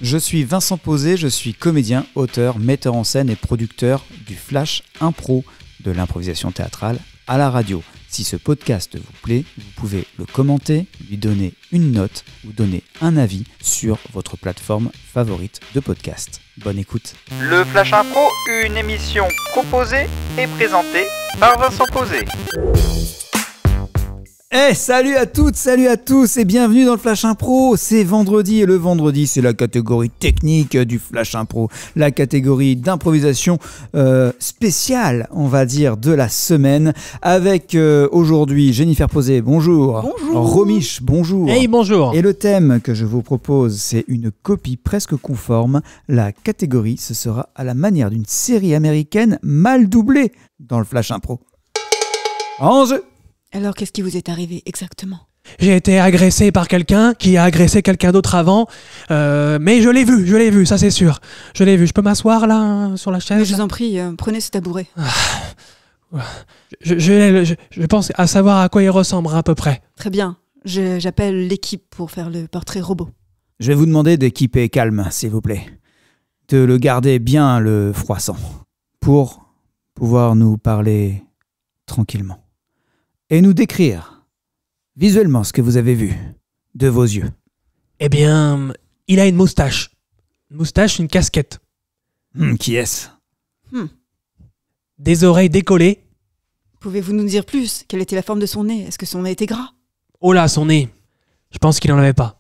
Je suis Vincent Posé, je suis comédien, auteur, metteur en scène et producteur du Flash Impro, de l'improvisation théâtrale à la radio. Si ce podcast vous plaît, vous pouvez le commenter, lui donner une note ou donner un avis sur votre plateforme favorite de podcast. Bonne écoute. Le Flash Impro, une émission proposée et présentée par Vincent Posé. Salut à toutes, salut à tous et bienvenue dans le Flash Impro. C'est vendredi et le vendredi c'est la catégorie technique du Flash Impro, la catégorie d'improvisation spéciale, on va dire, de la semaine. Avec aujourd'hui Jennifer Posé, bonjour. Bonjour. Romiche, bonjour. Hey, bonjour. Et le thème que je vous propose, c'est une copie presque conforme. La catégorie, ce sera à la manière d'une série américaine mal doublée dans le Flash Impro. En jeu. Alors, qu'est-ce qui vous est arrivé exactement ? J'ai été agressé par quelqu'un qui a agressé quelqu'un d'autre avant, mais je l'ai vu, ça c'est sûr. Je l'ai vu. Je peux m'asseoir là, sur la chaise ? Mais je vous en prie, prenez ce tabouret. Je pense à savoir à quoi il ressemble à peu près. Très bien, j'appelle l'équipe pour faire le portrait robot. Je vais vous demander d'équiper calme, s'il vous plaît. De le garder bien le froissant, pour pouvoir nous parler tranquillement. Et nous décrire visuellement ce que vous avez vu de vos yeux. Eh bien, il a une moustache. Une moustache, une casquette. Qui est-ce ? Des oreilles décollées. Pouvez-vous nous dire plus ? Quelle était la forme de son nez ? Est-ce que son nez était gras ? Oh là, son nez. Je pense qu'il n'en avait pas.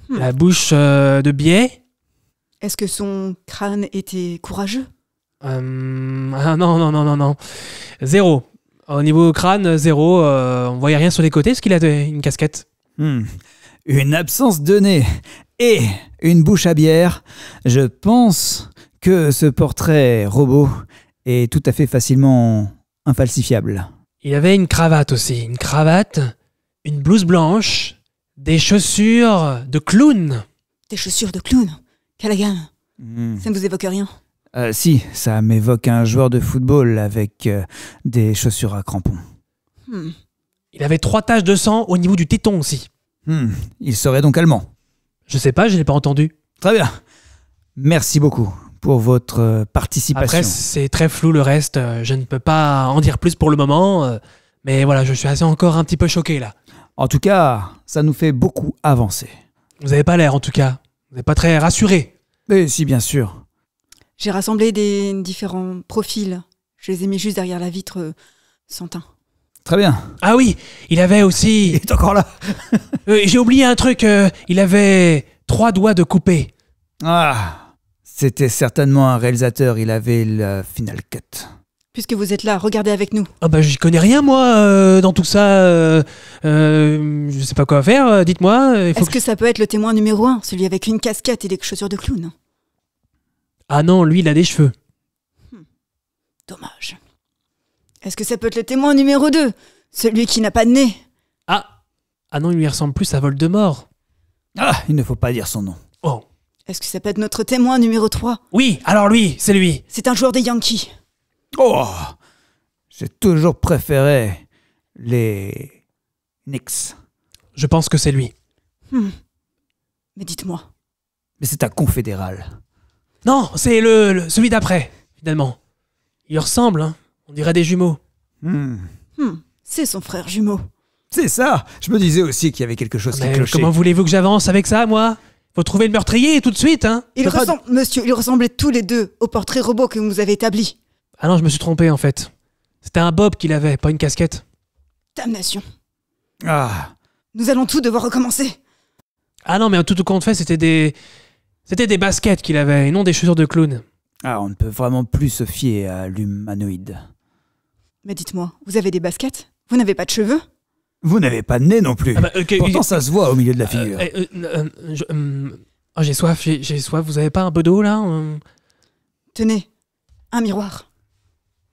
La bouche de biais. Est-ce que son crâne était courageux ? Non. Zéro. Au niveau crâne, zéro. On voyait rien sur les côtés parce qu'il a une casquette. Une absence de nez et une bouche à bière. Je pense que ce portrait robot est tout à fait facilement infalsifiable. Il avait une cravate aussi. Une cravate, une blouse blanche, des chaussures de clown. Des chaussures de clown ? Callaghan, ça ne vous évoque rien ? Si, ça m'évoque un joueur de football avec des chaussures à crampons. Il avait 3 taches de sang au niveau du téton aussi. Il serait donc allemand. Je sais pas, je l'ai pas entendu. Très bien. Merci beaucoup pour votre participation. Après, c'est très flou le reste. Je ne peux pas en dire plus pour le moment. Mais voilà, je suis encore un petit peu choqué là. En tout cas, ça nous fait beaucoup avancer. Vous avez pas l'air en tout cas. Vous n'êtes pas très rassuré. Mais si, bien sûr. J'ai rassemblé des différents profils. Je les ai mis juste derrière la vitre sans teint. Très bien. Ah oui, il avait aussi... Il est encore là. J'ai oublié un truc. Il avait 3 doigts de coupé. Ah, c'était certainement un réalisateur. Il avait le Final Cut. Puisque vous êtes là, regardez avec nous. Ah bah j'y connais rien moi dans tout ça. Je sais pas quoi faire. Dites-moi. Est-ce que ça peut être le témoin numéro 1, celui avec une casquette et des chaussures de clown ? Ah non, lui il a des cheveux. Dommage. Est-ce que ça peut être le témoin numéro 2, celui qui n'a pas de nez ? Ah non, il lui ressemble plus à Voldemort. Ah, il ne faut pas dire son nom. Oh. Est-ce que ça peut être notre témoin numéro 3 ? Oui, alors lui, c'est lui. C'est un joueur des Yankees. Oh, j'ai toujours préféré les Knicks. Je pense que c'est lui. Mais dites-moi. Mais c'est un confédéral. Non, c'est celui d'après, finalement. Il ressemble, hein. On dirait des jumeaux. C'est son frère jumeau. C'est ça. Je me disais aussi qu'il y avait quelque chose qui Mais clochait. comment voulez-vous que j'avance avec ça, moi ? Faut trouver le meurtrier tout de suite, hein. Monsieur, ils ressemblaient tous les deux au portrait robot que vous avez établi. Ah non, je me suis trompé, en fait. C'était un bob qu'il avait, pas une casquette. Damnation. Ah, Nous allons tout devoir recommencer. Ah non, mais en tout compte fait, c'était des baskets qu'il avait, et non des chaussures de clown. on ne peut vraiment plus se fier à l'humanoïde. Mais dites-moi, vous avez des baskets ? Vous n'avez pas de cheveux ? Vous n'avez pas de nez non plus. Pourtant, ça se voit au milieu de la figure. J'ai soif, vous avez pas un peu d'eau, là ? Tenez, un miroir.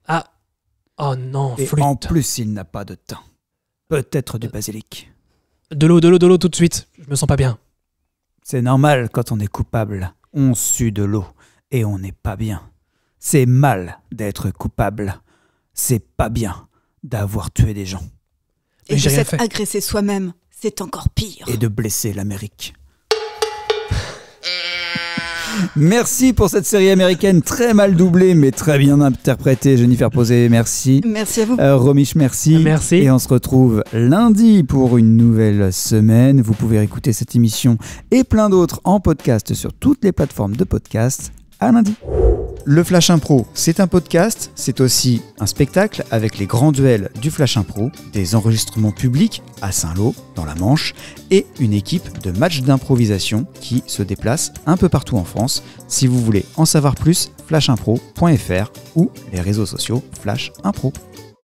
Ah, oh non, Et flûte. en plus, il n'a pas de teint. Peut-être du basilic. De l'eau tout de suite, je me sens pas bien. C'est normal quand on est coupable. On sue de l'eau et on n'est pas bien. C'est mal d'être coupable. C'est pas bien d'avoir tué des gens. Et Mais de j'ai rien s'être fait. agressé soi-même, c'est encore pire. Et de blesser l'Amérique. Merci pour cette série américaine très mal doublée, mais très bien interprétée. Jennifer Posé, merci. Merci à vous. Romiche, merci. Merci. Et on se retrouve lundi pour une nouvelle semaine. Vous pouvez écouter cette émission et plein d'autres en podcast sur toutes les plateformes de podcast. À lundi. Le Flash Impro, c'est un podcast, c'est aussi un spectacle avec les grands duels du Flash Impro, des enregistrements publics à Saint-Lô, dans la Manche, et une équipe de matchs d'improvisation qui se déplace un peu partout en France. Si vous voulez en savoir plus, flashimpro.fr ou les réseaux sociaux Flash Impro.